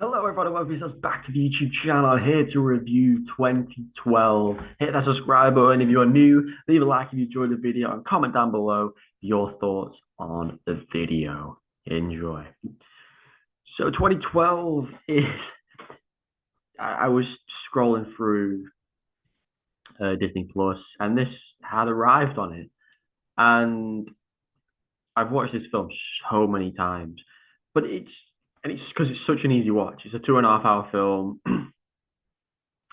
Hello, everybody. Welcome us back to the YouTube channel. Here to review 2012. Hit that subscribe button if you're new. Leave a like if you enjoyed the video and comment down below your thoughts on the video. Enjoy. So 2012 is. I was scrolling through Disney Plus, and this had arrived on it, and I've watched this film so many times, but it's because it's such an easy watch. It's a 2.5 hour film.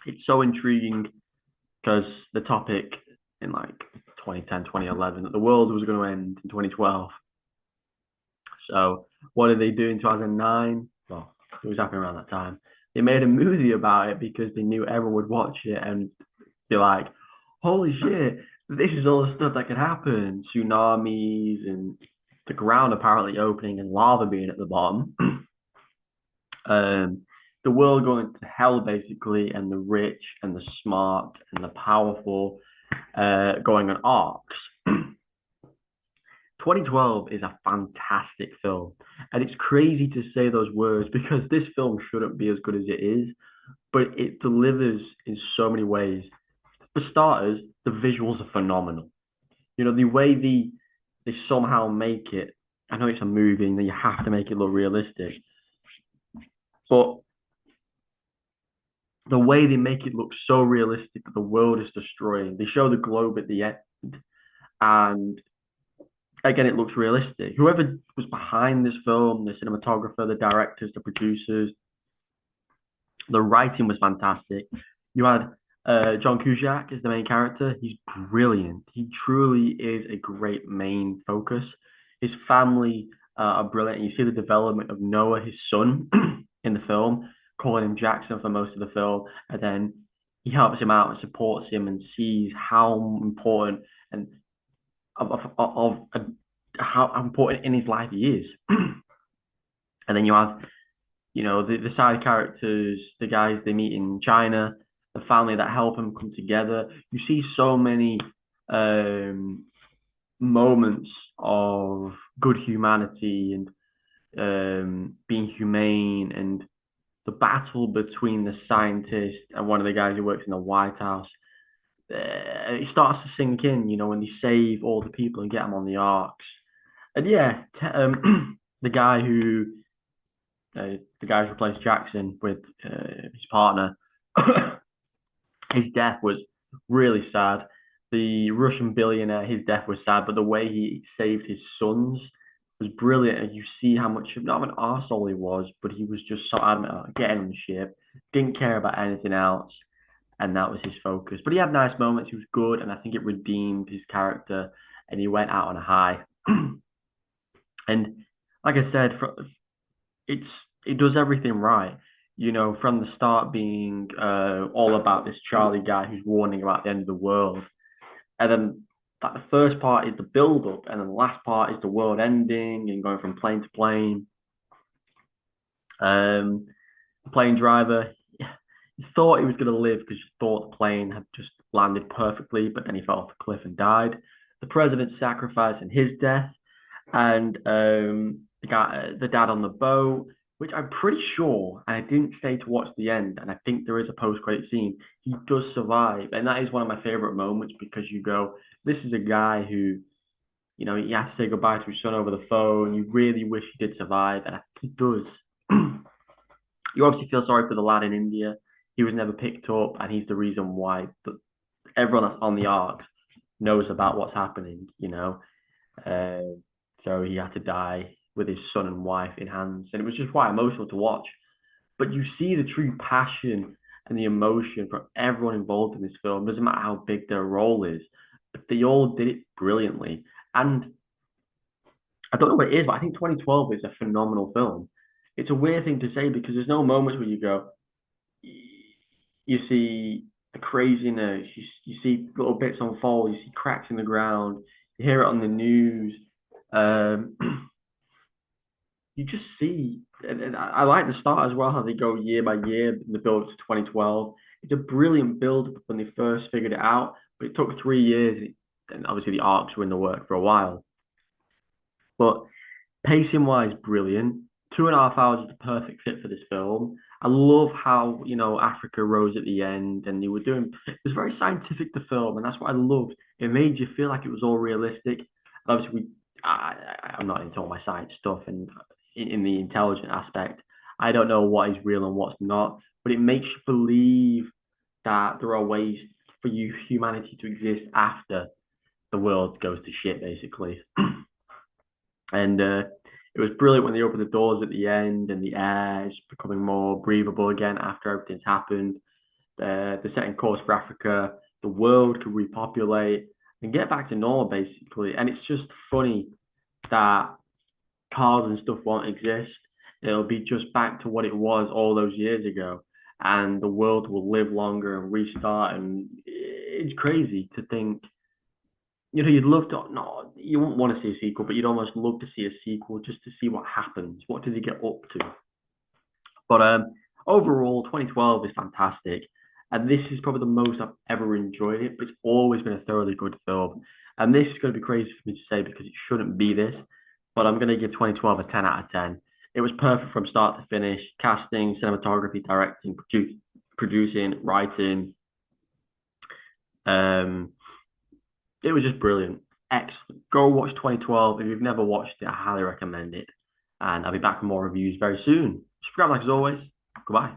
It's so intriguing because the topic in like 2010, 2011, that the world was going to end in 2012. So what did they do in 2009? Well, it was happening around that time. They made a movie about it because they knew everyone would watch it and be like, holy shit, this is all the stuff that could happen. Tsunamis and the ground apparently opening and lava being at the bottom. um, the world going to hell basically, and the rich and the smart and the powerful going on arcs. 2012 is a fantastic film, and it's crazy to say those words because this film shouldn't be as good as it is, but it delivers in so many ways. For starters, the visuals are phenomenal. You know, the way they somehow make it. I know it's a movie and you have to make it look realistic, but the way they make it look so realistic that the world is destroying. They show the globe at the end, and again, it looks realistic. Whoever was behind this film, the cinematographer, the directors, the producers, the writing was fantastic. You had John Cusack as the main character. He's brilliant. He truly is a great main focus. His family are brilliant. You see the development of Noah, his son, in the film, calling him Jackson for most of the film, and then he helps him out and supports him and sees how important and of how important in his life he is. And then you have, you know, the side characters, the guys they meet in China, the family that help them come together. You see so many um, moments of good humanity and being humane, and the battle between the scientist and one of the guys who works in the White House. It starts to sink in, you know, when they save all the people and get them on the arcs. And yeah, the guy who the guy who replaced Jackson with his partner, his death was really sad. The Russian billionaire, his death was sad, but the way he saved his sons was brilliant. And you see how much of not of an arsehole he was, but he was just so adamant about getting on the ship, didn't care about anything else, and that was his focus. But he had nice moments. He was good, and I think it redeemed his character, and he went out on a high. And like I said, it's it does everything right. You know, from the start being all about this Charlie guy who's warning about the end of the world, and then that the first part is the build up, and then the last part is the world ending and going from plane to plane. The plane driver, he thought he was going to live because he thought the plane had just landed perfectly, but then he fell off a cliff and died. The president sacrificing his death, and the dad on the boat, which I'm pretty sure, and I didn't stay to watch the end, and I think there is a post-credit scene. He does survive, and that is one of my favorite moments because you go, this is a guy who, you know, he has to say goodbye to his son over the phone. You really wish he did survive, and I think he does. You obviously feel sorry for the lad in India. He was never picked up, and he's the reason why everyone that's on the arc knows about what's happening, you know. So he had to die with his son and wife in hands, and it was just quite emotional to watch. But you see the true passion and the emotion from everyone involved in this film. Doesn't matter how big their role is, but they all did it brilliantly. And I don't know what it is, but I think 2012 is a phenomenal film. It's a weird thing to say because there's no moments where you go, you see the craziness, you see little bits unfold, you see cracks in the ground, you hear it on the news. Um, you just see, and I like the start as well, how they go year by year in the build to 2012. It's a brilliant build when they first figured it out, but it took 3 years, and obviously the arcs were in the work for a while. But pacing wise, brilliant. 2.5 hours is the perfect fit for this film. I love how, Africa rose at the end and they were doing, it was very scientific, the film, and that's what I loved. It made you feel like it was all realistic. Obviously, I'm not into all my science stuff and in the intelligent aspect, I don't know what is real and what's not, but it makes you believe that there are ways for humanity to exist after the world goes to shit, basically. And it was brilliant when they opened the doors at the end and the air is becoming more breathable again after everything's happened. They're setting course for Africa. The world could repopulate and get back to normal, basically. And it's just funny that cars and stuff won't exist. It'll be just back to what it was all those years ago. And the world will live longer and restart. And it's crazy to think, you'd love to, no, you wouldn't want to see a sequel, but you'd almost love to see a sequel just to see what happens. What do they get up to? But overall, 2012 is fantastic. And this is probably the most I've ever enjoyed it, but it's always been a thoroughly good film. And this is going to be crazy for me to say because it shouldn't be this, but I'm going to give 2012 a 10 out of 10. It was perfect from start to finish. Casting, cinematography, directing, producing, writing. Um, it was just brilliant. Excellent. Go watch 2012. If you've never watched it, I highly recommend it. And I'll be back with more reviews very soon. Subscribe like as always. Goodbye.